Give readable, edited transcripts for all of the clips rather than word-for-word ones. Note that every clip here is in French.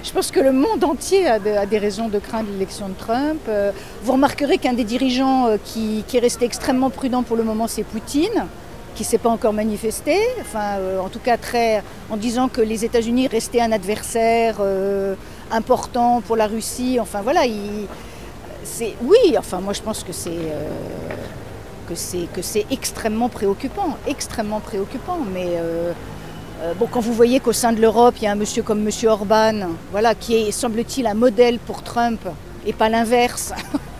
Je pense que le monde entier a des raisons de craindre l'élection de Trump. Vous remarquerez qu'un des dirigeants qui est resté extrêmement prudent pour le moment, c'est Poutine, qui ne s'est pas encore manifesté, en tout cas en disant que les États-Unis restaient un adversaire important pour la Russie. Enfin voilà, moi je pense que c'est extrêmement préoccupant, mais quand vous voyez qu'au sein de l'Europe, il y a un monsieur comme monsieur Orban, voilà, qui est, semble-t-il, un modèle pour Trump et pas l'inverse,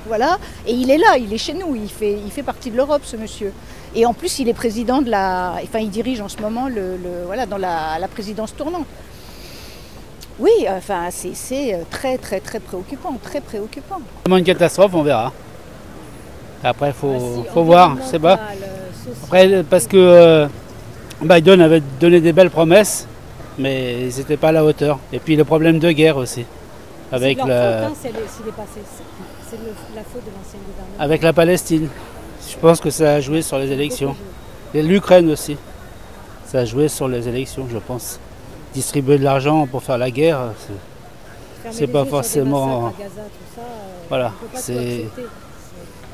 voilà, et il est là, il est chez nous, il fait partie de l'Europe, ce monsieur. Et en plus, il est président il dirige en ce moment dans la présidence tournante. Oui, c'est très préoccupant, très préoccupant. Vraiment une catastrophe, on verra. Après, faut voir, c'est pas. Après, parce que Biden avait donné des belles promesses, mais ils n'étaient pas à la hauteur. Et puis le problème de guerre aussi. Avec c'est la faute de l'ancien gouvernement. Avec la Palestine. Je pense que ça a joué sur les élections. Et l'Ukraine aussi. Ça a joué sur les élections, je pense. Distribuer de l'argent pour faire la guerre, c'est pas forcément. À Gaza, tout ça, voilà.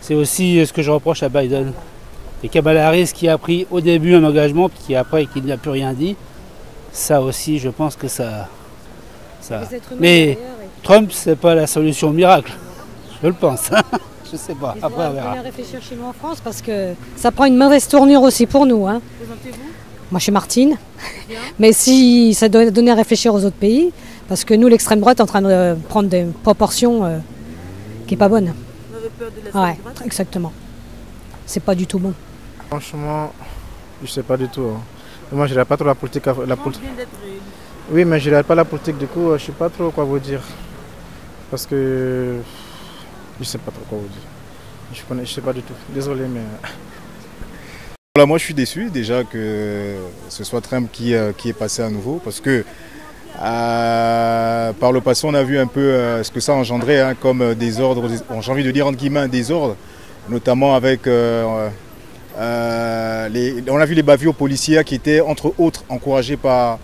C'est aussi ce que je reproche à Biden. Et Kamala Harris qui a pris au début un engagement, puis qui n'a plus rien dit. Ça aussi, je pense que ça. Mais Trump, c'est pas la solution miracle. Je le pense. Je sais pas. Après, on verra. On va réfléchir chez nous en France parce que ça prend une mauvaise tournure aussi pour nous. Hein. Présentez-vous. Moi, je suis Martine. Bien. Mais si ça doit donner à réfléchir aux autres pays, parce que nous, l'extrême droite est en train de prendre des proportions qui n'est pas bonne. Vous avez peur de l'extrême droite ? Exactement. C'est pas du tout bon. Franchement, je sais pas du tout. Hein. Moi, je ne regarde pas trop la politique. Vient d'être réélu. Oui, mais je ne regarde pas la politique, du coup, je ne sais pas trop quoi vous dire. Parce que je ne sais pas trop quoi vous dire. Je ne sais pas du tout. Désolé, mais. Voilà, moi, je suis déçu déjà que ce soit Trump qui est passé à nouveau. Parce que par le passé, on a vu un peu ce que ça engendrait hein, comme désordre. J'ai envie de dire entre guillemets un désordre, notamment avec. On a vu les bavures policières qui étaient entre autres encouragées par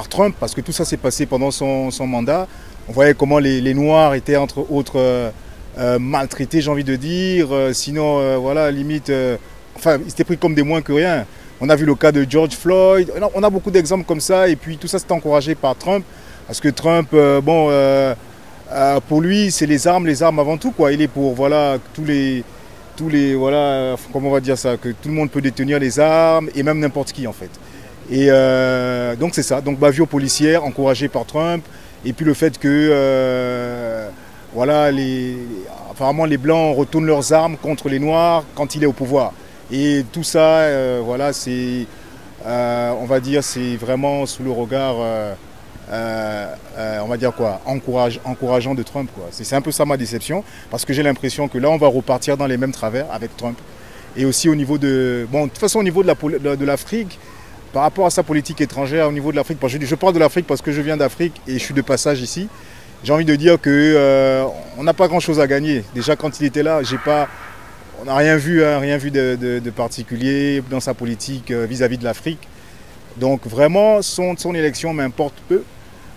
Trump parce que tout ça s'est passé pendant son mandat. On voyait comment les Noirs étaient entre autres maltraités, j'ai envie de dire. Sinon, voilà, limite, ils étaient pris comme des moins que rien. On a vu le cas de George Floyd. On a beaucoup d'exemples comme ça et puis tout ça s'est encouragé par Trump parce que Trump, pour lui, c'est les armes avant tout, quoi. Il est pour voilà tous les voilà, comment on va dire ça, que tout le monde peut détenir les armes et même n'importe qui en fait. Et donc c'est ça, donc bavure policière encouragée par Trump et puis le fait que voilà, apparemment les blancs retournent leurs armes contre les noirs quand il est au pouvoir. Et tout ça, voilà, c'est, on va dire, c'est vraiment sous le regard, on va dire quoi, encourageant de Trump, quoi. C'est un peu ça ma déception, parce que j'ai l'impression que là, on va repartir dans les mêmes travers avec Trump. Et aussi au niveau de, bon, de toute façon, au niveau de l'Afrique, par rapport à sa politique étrangère, au niveau de l'Afrique, je parle de l'Afrique parce que je viens d'Afrique et je suis de passage ici. J'ai envie de dire que on n'a pas grand-chose à gagner. Déjà, quand il était là, on n'a rien vu, hein, de particulier dans sa politique vis-à-vis de l'Afrique. Donc vraiment, son élection m'importe peu.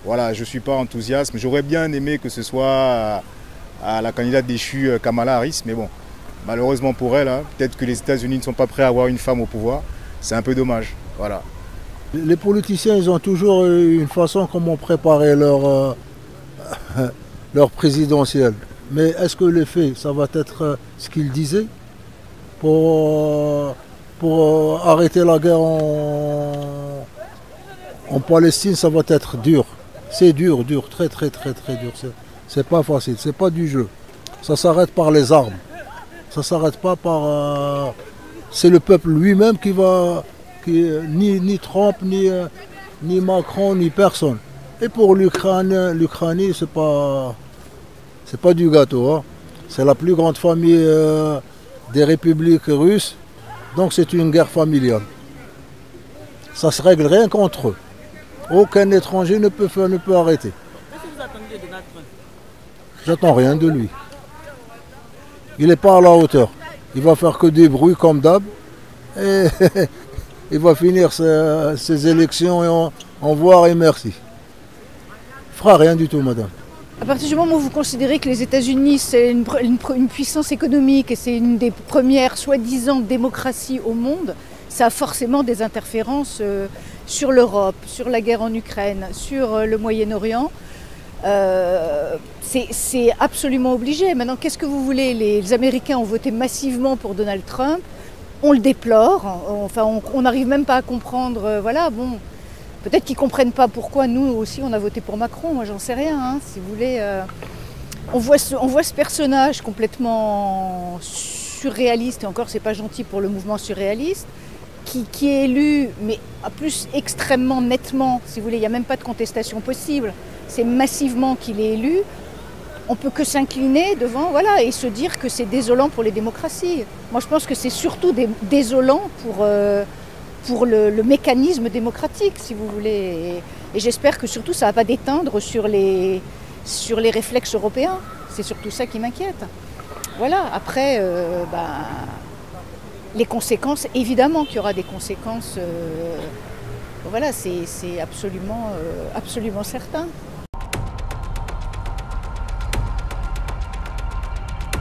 Voilà, je ne suis pas enthousiaste, mais j'aurais bien aimé que ce soit à la candidate déchue Kamala Harris. Mais bon, malheureusement pour elle, hein, peut-être que les États-Unis ne sont pas prêts à avoir une femme au pouvoir. C'est un peu dommage. Voilà. Les politiciens, ils ont toujours une façon comment préparer leur présidentielle. Mais est-ce que les faits, ça va être ce qu'ils disaient pour arrêter la guerre en Palestine, ça va être dur. C'est dur, très dur. C'est pas facile, c'est pas du jeu. Ça s'arrête par les armes. Ça s'arrête pas par... c'est le peuple lui-même qui va... ni Trump, ni Macron, ni personne. Et pour l'Ukraine, c'est pas du gâteau. Hein. C'est la plus grande famille des républiques russes. Donc c'est une guerre familiale. Ça se règle rien qu'entre eux. Aucun étranger ne peut arrêter. Qu'est-ce que vous attendez de Donald Trump ? J'attends rien de lui. Il n'est pas à la hauteur. Il va faire que des bruits comme d'hab. Et il va finir ses élections et au revoir et merci. fera rien du tout, madame. À partir du moment où vous considérez que les États-Unis, c'est une puissance économique et c'est une des premières soi-disant démocraties au monde, ça a forcément des interférences sur l'Europe, sur la guerre en Ukraine, sur le Moyen-Orient. C'est absolument obligé. Maintenant, qu'est-ce que vous voulez? Les Américains ont voté massivement pour Donald Trump. On le déplore. Enfin, on n'arrive même pas à comprendre. Voilà, bon. Peut-être qu'ils ne comprennent pas pourquoi nous aussi on a voté pour Macron, moi j'en sais rien, hein, si vous voulez. On voit ce personnage complètement surréaliste, et encore c'est pas gentil pour le mouvement surréaliste, qui est élu, mais à plus extrêmement nettement, si vous voulez, il n'y a même pas de contestation possible, c'est massivement qu'il est élu. On ne peut que s'incliner devant, voilà, et se dire que c'est désolant pour les démocraties. Moi je pense que c'est surtout désolant pour le mécanisme démocratique, si vous voulez. Et j'espère que surtout ça ne va pas déteindre sur les réflexes européens. C'est surtout ça qui m'inquiète. Voilà, après, les conséquences, évidemment qu'il y aura des conséquences. Voilà, c'est absolument certain.